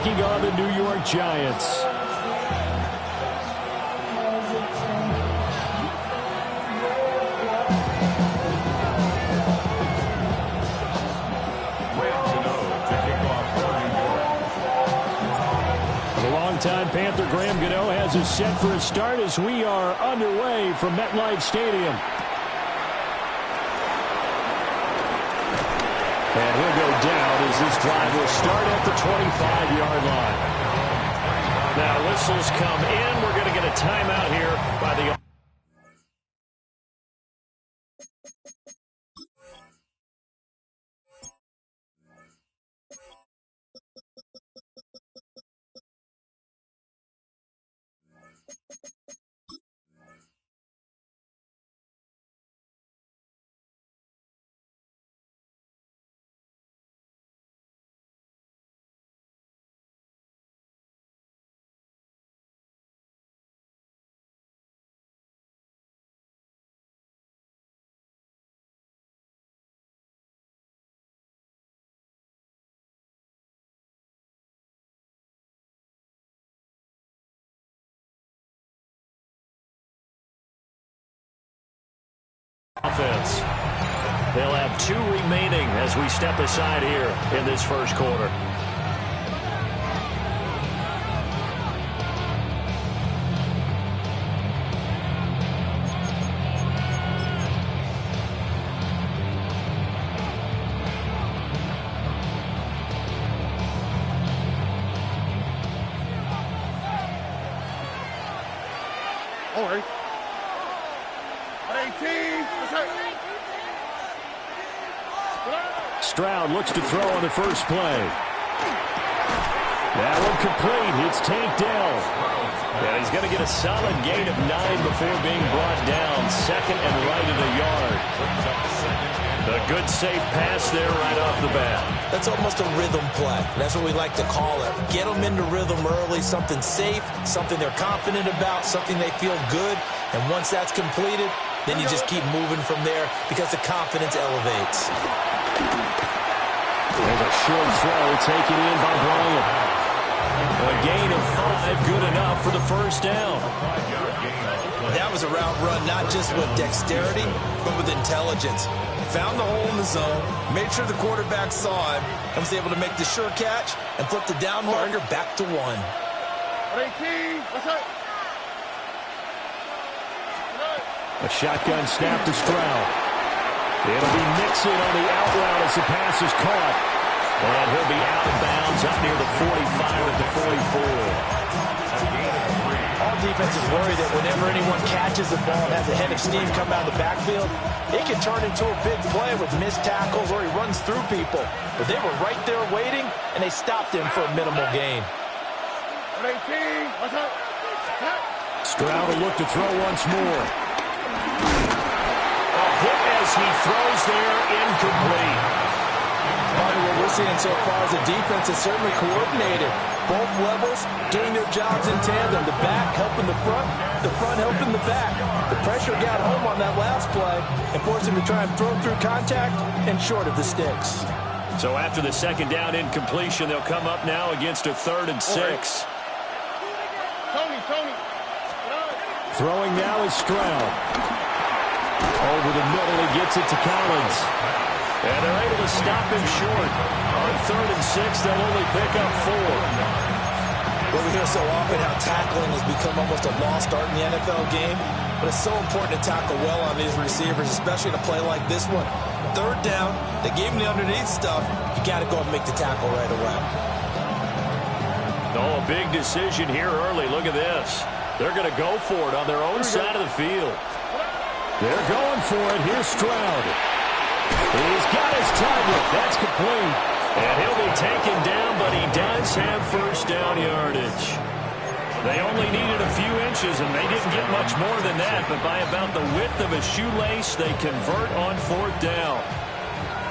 taking on the New York Giants. Time Panther Graham Gano has us set for a start as we are underway from MetLife Stadium. And he'll go down as this drive will start at the 25-yard line. Now whistles come in. We're going to get a timeout here by the... Offense. They'll have 2 remaining as we step aside here in this first quarter. All right. 18. Stroud looks to throw on the first play. That one complete. It's Tank Dell. And he's going to get a solid gain of 9 before being brought down. Second and right at a yard. A good safe pass there right off the bat. That's almost a rhythm play. That's what we like to call it. Get them into rhythm early, something safe, something they're confident about, something they feel good. And once that's completed, then you just keep moving from there because the confidence elevates. There's a short throw taken in by Bryant. A gain of 5, good enough for the first down. That was a route run not just with dexterity, but with intelligence. Found the hole in the zone, made sure the quarterback saw him, and was able to make the sure catch and flip the down marker back to 1. 18. What's up? A shotgun snap to Stroud. It'll be Mixon on the out route as the pass is caught. And he'll be out of bounds up near the 45 at the 44. All defenses worry that whenever anyone catches the ball and has a head of steam come out of the backfield, it can turn into a big play with missed tackles or he runs through people. But they were right there waiting, and they stopped him for a minimal gain. 18. What's up? Stroud will look to throw once more. A hit as he throws there, incomplete. What we're seeing so far as a defense is certainly coordinated. Both levels doing their jobs in tandem. The back helping the front helping the back. The pressure got home on that last play and forced him to try and throw through contact and short of the sticks. So after the second down incompletion, they'll come up now against a 3rd and 6. Tony. Throwing now is Stroud. Over the middle, he gets it to Collins. And they're able to stop him short. On 3rd and 6, they'll only pick up 4. Well, we hear so often how tackling has become almost a lost art in the NFL game. But it's so important to tackle well on these receivers, especially in a play like this one. 3rd down, they gave him the underneath stuff. You got to go and make the tackle right away. Oh, a big decision here early. Look at this. They're going to go for it on their own side of the field. They're going for it. Here's Stroud. He's got his target. That's complete. And he'll be taken down, but he does have first down yardage. They only needed a few inches, and they didn't get much more than that. But by about the width of a shoelace, they convert on 4th down.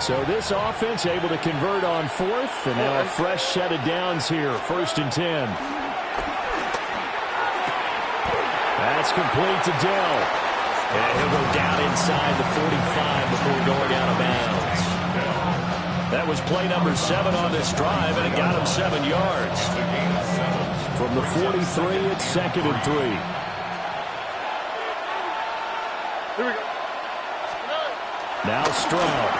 So this offense able to convert on 4th, and now a fresh set of downs here, 1st and 10. That's complete to Dell. And he'll go down inside the 45 before going out of bounds. That was play number 7 on this drive, and it got him 7 yards. From the 43, it's 2nd and 3. Here we go. Now Stroud.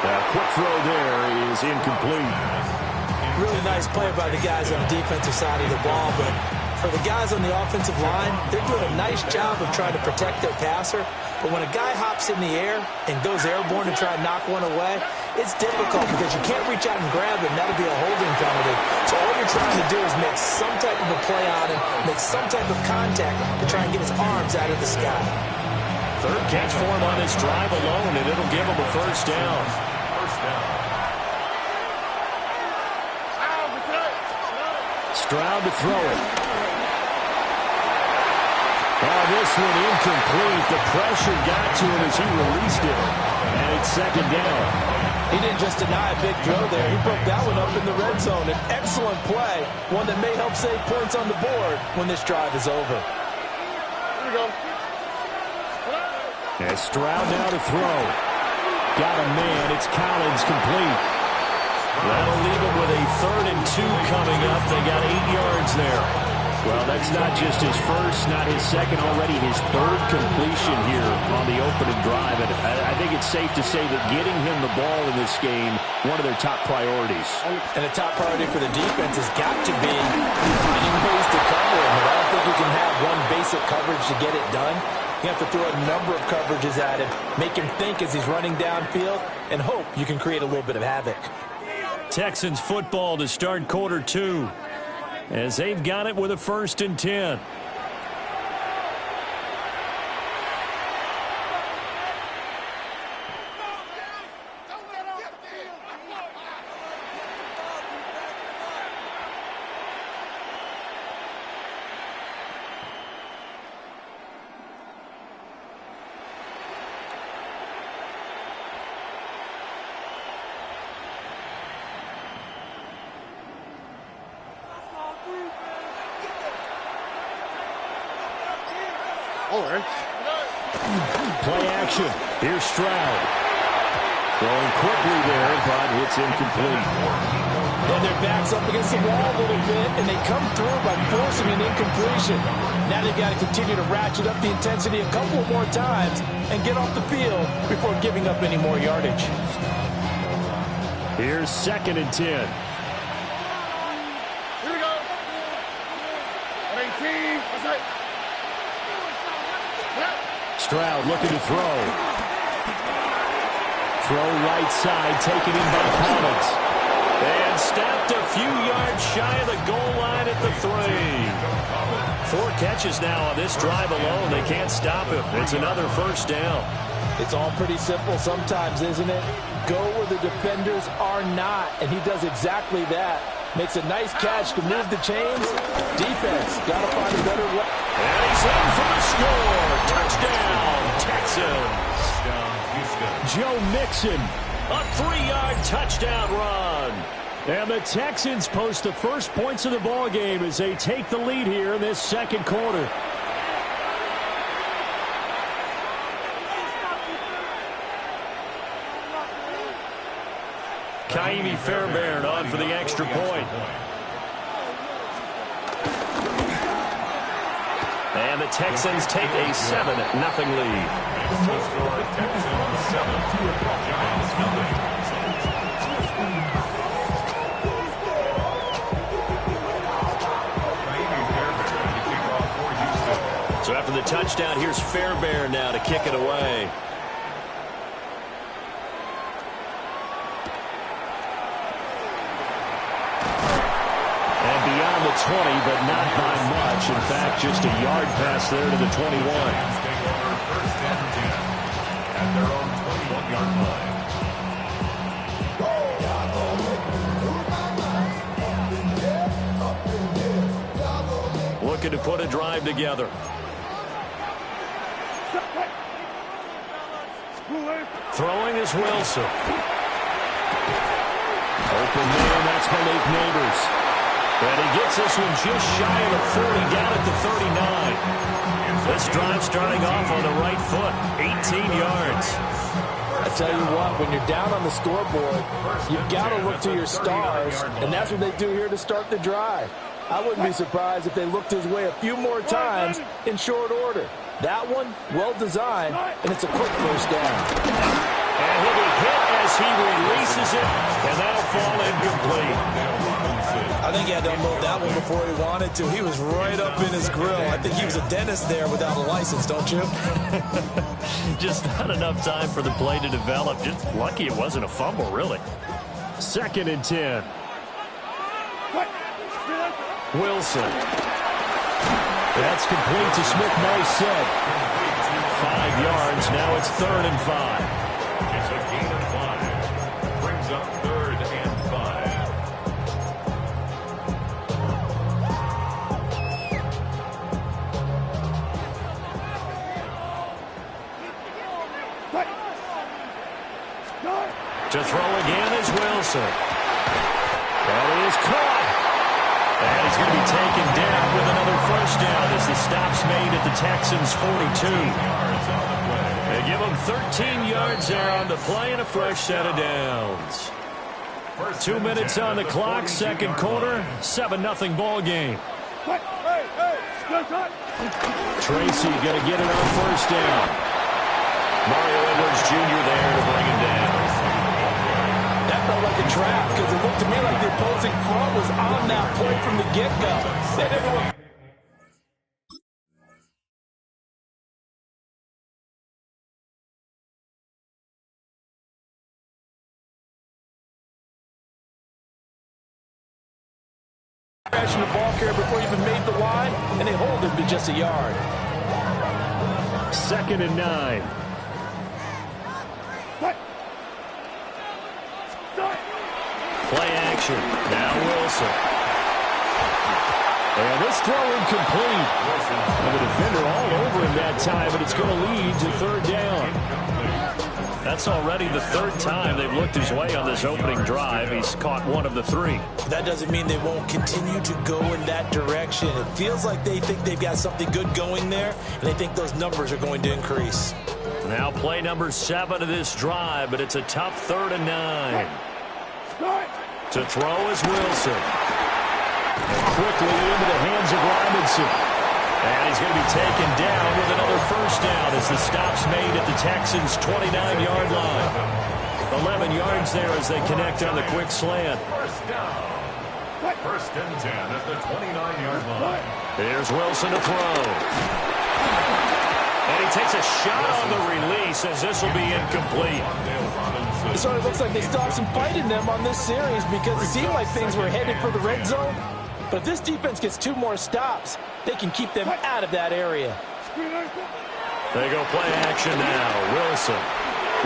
A quick throw there is incomplete. Really nice play by the guys on the defensive side of the ball, but for the guys on the offensive line, they're doing a nice job of trying to protect their passer. But when a guy hops in the air and goes airborne to try and knock one away, it's difficult because you can't reach out and grab him. That'll be a holding penalty. So all you're trying to do is make some type of a play on him, make some type of contact to try and get his arms out of the sky. 3rd catch for him on this drive alone, and it'll give him a first down. Stroud to throw it. Oh, this one incomplete. The pressure got to him as he released it, and it's 2nd down. He didn't just deny a big throw there. He broke that one up in the red zone. An excellent play, one that may help save points on the board when this drive is over. Here we go. And Stroud now to throw. Got a man. It's Collins complete. That'll leave him with a 3rd and 2 coming up. They got 8 yards there. Well, that's not just his first, not his second, already his 3rd completion here on the opening drive. And I think it's safe to say that getting him the ball in this game, one of their top priorities. And a top priority for the defense has got to be finding ways to cover him. But I don't think you can have one basic coverage to get it done. You have to throw a number of coverages at him, make him think as he's running downfield, and hope you can create a little bit of havoc. Texans football to start quarter 2 as they've got it with a 1st and 10. Play action. Here's Stroud. Throwing quickly there, but it's incomplete. And their back's up against the wall a little bit, and they come through by forcing an incompletion. Now they've got to continue to ratchet up the intensity a couple more times and get off the field before giving up any more yardage. Here's 2nd and 10. Here we go. 18. What's that? Stroud looking to throw. Throw right side, taken in by Collins. And stopped a few yards shy of the goal line at the 3. 4 catches now on this drive alone. They can't stop him. It's another first down. It's all pretty simple sometimes, isn't it? Go where the defenders are not, and he does exactly that. Makes a nice catch to move the chains. Defense, got to find a better way. And he's in for the score. Touchdown, Texans. Joe Mixon, a 3-yard touchdown run. And the Texans post the first points of the ball game as they take the lead here in this 2nd quarter. Kaimi Fairbairn on for the extra point. And the Texans take a 7-0 lead. So after the touchdown, here's Fairbairn now to kick it away. Beyond the 20, but not by much. In fact, just a yard pass there to the 21. At their own 21-yard line. Looking to put a drive together. Throwing is Wilson. Open man, that's Malik Neighbors. And he gets this one just shy of the 40, down at the 39. This drive starting off on the right foot, 18 yards. I tell you what, when you're down on the scoreboard, you've got to look to your stars, and that's what they do here to start the drive. I wouldn't be surprised if they looked his way a few more times in short order. That one, well designed, and it's a quick first down. And he'll be hit as he releases it, and that'll fall incomplete. I think he had to unload that one before he wanted to. He was right up in his grill. I think he was a dentist there without a license, don't you? Just not enough time for the play to develop. Just lucky it wasn't a fumble, really. 2nd and 10. Wilson. That's complete to Smith-Mason. 5 yards. Now it's 3rd and 5. It's a gain of 5. Brings up 3rd and 5. To throw again is Wilson. That is caught. And he's going to be taken down with another first down as the stop's made at the Texans' 42. They give him 13 yards there on the play and a fresh set of downs. 2 minutes on the clock, 2nd quarter, 7-0 ball game. Tracy going to get it on first down. Mario Edwards Jr. there to bring him down. That felt like a trap because it looked to me like the opposing front was on that play from the get-go. They didn't look. Crashing the ball carrier before he even made the line, and they hold him to just a yard. 2nd and 9. Play action. Now Wilson. And this throw incomplete. And the defender all over him that time, but it's going to lead to 3rd down. That's already the 3rd time they've looked his way on this opening drive. He's caught 1 of the 3. That doesn't mean they won't continue to go in that direction. It feels like they think they've got something good going there, and they think those numbers are going to increase. Now play number 7 of this drive, but it's a tough 3rd and 9. To throw is Wilson. And quickly into the hands of Robinson. And he's going to be taken down with another first down as the stop's made at the Texans' 29-yard line. 11 yards there as they connect on the quick slant. First down. 1st and 10 at the 29-yard line. Here's Wilson to throw. And he takes a shot on the release as this will be incomplete. It sort of looks like they still have some fight in them on this series because it seemed like things were headed for the red zone. But if this defense gets 2 more stops, they can keep them out of that area. They go play action now. Wilson.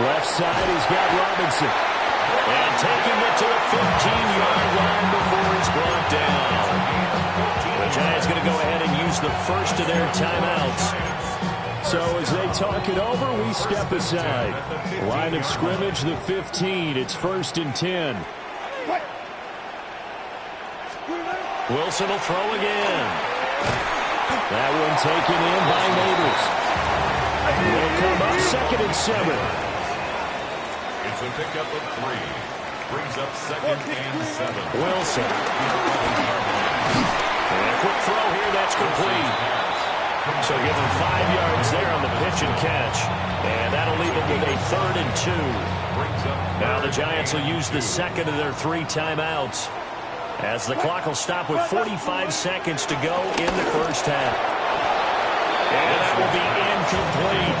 Left side, he's got Robinson. And taking it to the 15-yard line before he's brought down. The Giants going to go ahead and use the first of their timeouts. So as they talk it over, we step aside. Line of scrimmage, the 15. It's 1st and 10. Wilson will throw again. That one taken in by Neighbors. They'll come up 2nd and 7. It's a pickup of 3. Brings up 2nd and 7. Wilson. And a quick throw here, that's complete. So give him 5 yards there on the pitch and catch. And that'll leave him with a 3rd and 2. Now the Giants will use the 2nd of their 3 timeouts, as the clock will stop with 45 seconds to go in the first half. And that will be incomplete.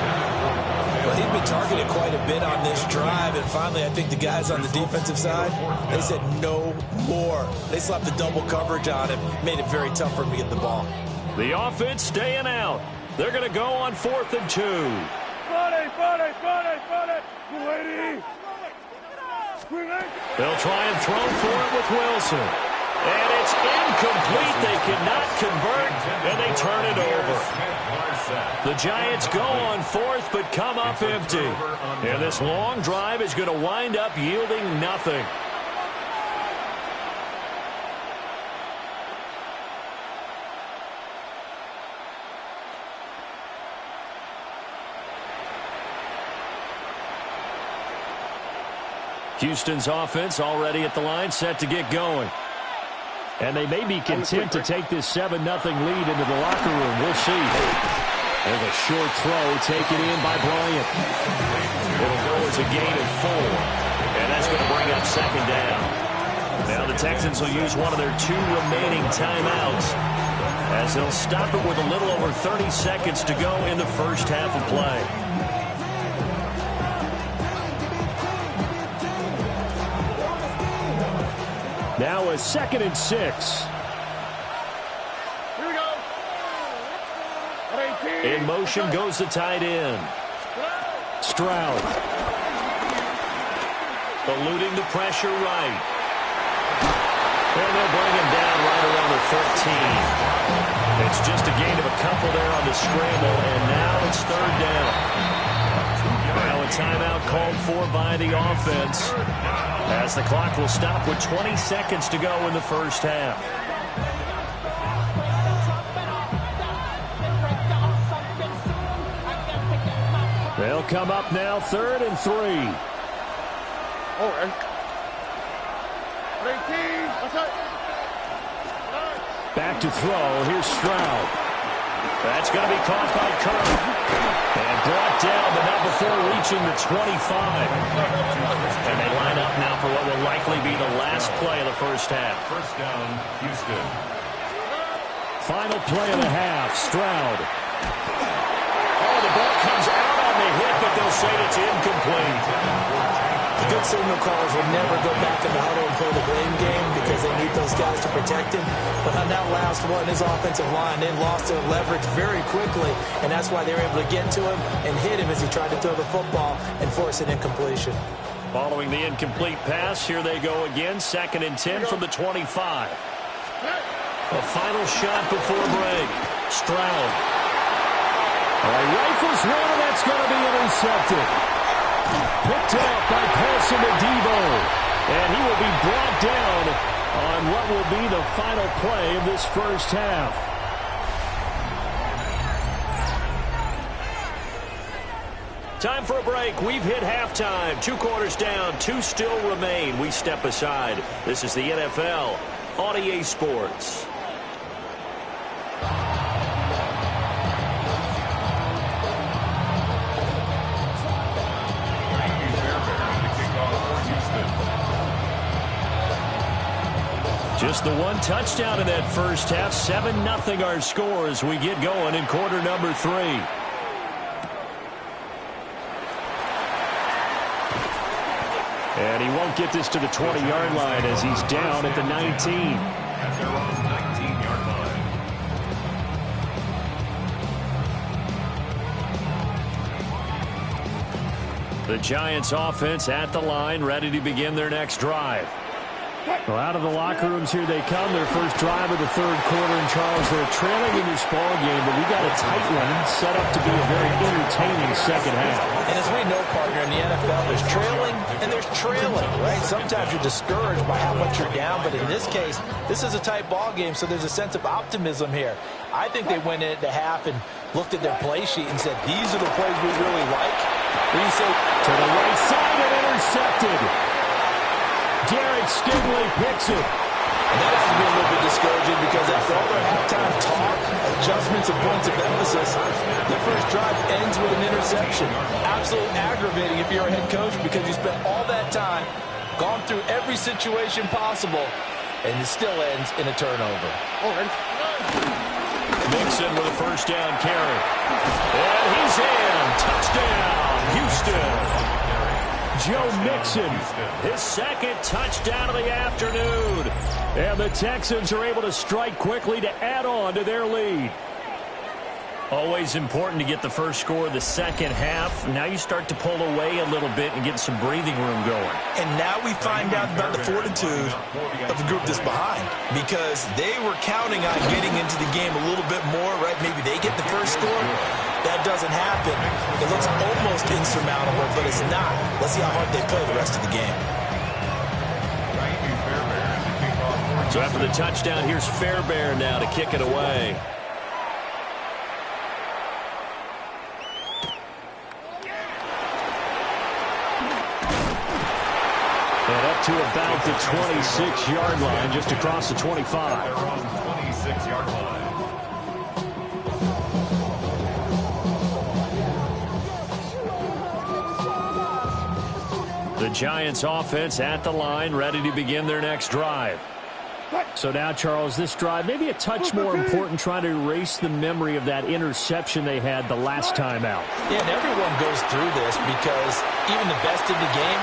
Well, he's been targeted quite a bit on this drive, and finally I think the guys on the defensive side, they said no more. They slapped the double coverage on him, made it very tough for him to get the ball. The offense staying out. They're going to go on 4th and 2. They'll try and throw for it with Wilson. And it's incomplete. They cannot convert, and they turn it over. The Giants go on 4th, but come up empty. And this long drive is going to wind up yielding nothing. Houston's offense already at the line, set to get going. And they may be content to take this 7-0 lead into the locker room. We'll see. There's a short throw taken in by Bryant. It'll go as a gain of 4. And that's going to bring up second down. Now the Texans will use one of their 2 remaining timeouts as they'll stop it with a little over 30 seconds to go in the first half of play. Now a 2nd and 6. Here we go. In motion goes the tight end. Stroud. Eluding the pressure right. And they'll bring him down right around the 13. It's just a gain of a couple there on the scramble, and now it's 3rd down. Now a timeout called for by the offense, as the clock will stop with 20 seconds to go in the first half. They'll come up now 3rd and 3. Oh, and 18. That's it. Back to throw. Here's Stroud. That's going to be caught by Kirk. And brought down, but not before reaching the 25. And they line up now for what will likely be the last play of the first half. First down, Houston. Final play of the half. Stroud. Oh, the ball comes out on the hit, but they'll say it's incomplete. The good signal callers will never go back in the huddle and play the blame game because they need those guys to protect him. But on that last one, his offensive line, they lost their leverage very quickly, and that's why they were able to get to him and hit him as he tried to throw the football and force an incompletion. Following the incomplete pass, here they go again. 2nd and 10 from the 25. A final shot before break. Stroud. Rifles one, and that's going to be intercepted. Picked up by Paulson Adebo. And he will be brought down on what will be the final play of this first half. Time for a break. We've hit halftime. 2 quarters down, 2 still remain. We step aside. This is the NFL on EA Sports. Just the 1 touchdown in that first half. 7-0 our score as we get going in quarter number 3. And he won't get this to the 20-yard line as he's down at the 19. At their own 19-yard line. The Giants offense at the line, ready to begin their next drive. Well, out of the locker rooms here they come. Their first drive of the 3rd quarter. And Charles, they're trailing in this ball game, but we got a tight one set up to be a very entertaining second half. And as we know, partner, in the NFL, there's trailing and there's trailing, right? Sometimes you're discouraged by how much you're down, but in this case, this is a tight ball game, so there's a sense of optimism here. I think they went into half and looked at their play sheet and said, these are the plays we really like. What do you say? To the right side and intercepted. Derek Stingley picks it. And that has to be a little bit discouraging because after all their halftime talk, adjustments and points of emphasis, the first drive ends with an interception. Absolutely aggravating if you're a head coach because you spent all that time, gone through every situation possible, and it still ends in a turnover. Mixon with a first down carry. And he's in. Touchdown, Houston. Joe Mixon, his 2nd touchdown of the afternoon. And the Texans are able to strike quickly to add on to their lead. Always important to get the first score of the second half. Now you start to pull away a little bit and get some breathing room going. And now we find out about the fortitude of the group that's behind because they were counting on getting into the game a little bit more, right? Maybe they get the first score. That doesn't happen. It looks almost insurmountable, but it's not. Let's see how hard they play the rest of the game. So after the touchdown, here's Fairbairn now to kick it away. to about the 26-yard line, just across the 25. Around 26-yard line. The Giants offense at the line, ready to begin their next drive. So now, Charles, this drive maybe a touch more important, trying to erase the memory of that interception they had the last time out. Yeah, and everyone goes through this because even the best in the game,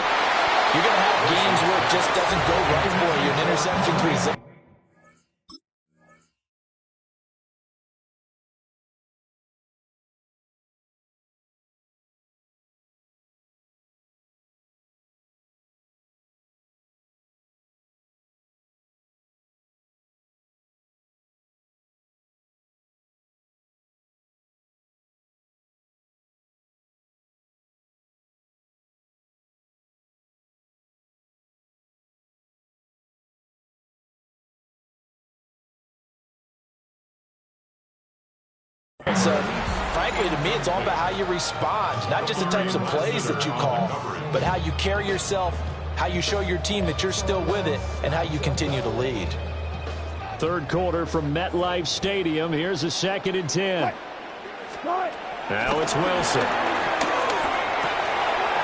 you're going to have games where it just doesn't go right for you. An interception to result. So, frankly, to me, it's all about how you respond. Not just the types of plays that you call, but how you carry yourself, how you show your team that you're still with it, and how you continue to lead. Third quarter from MetLife Stadium. Here's a 2nd and 10. Now it's Wilson.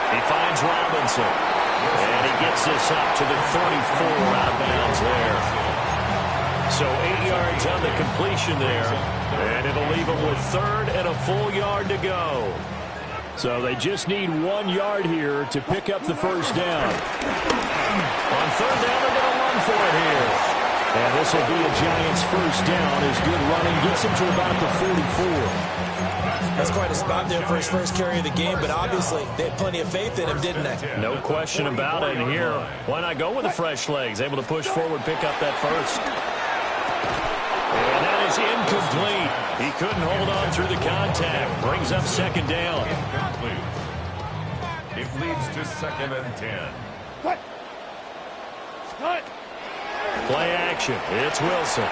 He finds Robinson. And he gets this up to the 34 out of bounds there. So 8 yards on the completion there. And it'll leave them with 3rd and a full yard to go. So they just need 1 yard here to pick up the first down. On 3rd down, they're going to run for it here. And this will be a Giants first down as good running gets him to about the 44. That's quite a spot there for his first carry of the game, but obviously they had plenty of faith in him, didn't they? No question about it. And here, why not go with the fresh legs? Able to push forward, pick up that first. And that is incomplete. He couldn't hold on through the contact. Brings up 2nd down. Incomplete. It leads to 2nd and 10. Play action. It's Wilson.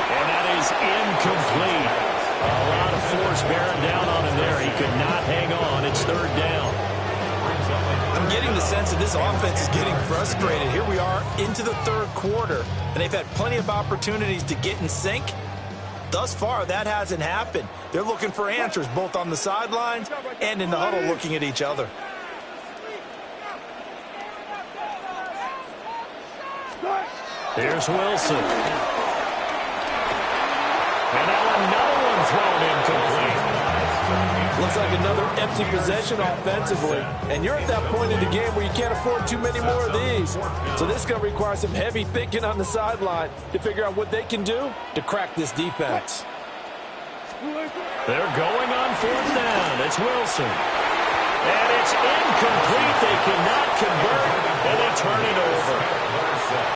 And that is incomplete. A lot of force bearing down on him there. He could not hang on. It's 3rd down. I'm getting the sense that this offense is getting frustrated. Here we are into the 3rd quarter, and they've had plenty of opportunities to get in sync. Thus far, that hasn't happened. They're looking for answers both on the sidelines and in the huddle looking at each other. Here's Wilson. And now another one thrown incomplete. Looks like another empty possession offensively. And you're at that point in the game where you can't afford too many more of these. So this is going to require some heavy thinking on the sideline to figure out what they can do to crack this defense. They're going on 4th down. It's Wilson. And it's incomplete.